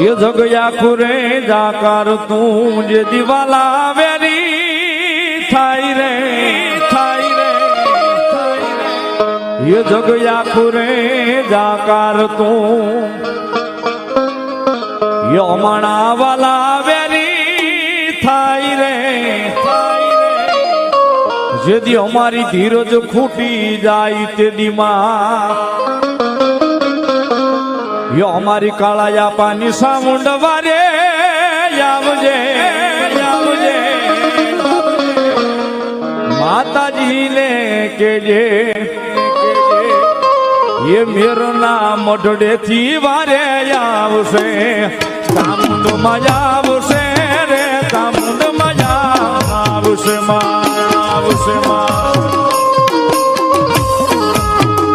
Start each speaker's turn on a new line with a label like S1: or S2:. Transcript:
S1: ये जगया खुरे जाकर तू जे दिवाला वेरी थाई रे ये जगया खुरे जाकर तू ये अमणा वाला वेरी थाई रे यदि हमारी धीरज खूटी जाए तेदी मां यो हमारी काळाया पानी सामुंड वारे आवजे माताजी ले के जे ये मेरो नाम मढडे थी वारे आवसे सामुंड मजा आवसे रे सामुंड मजा आवसे मां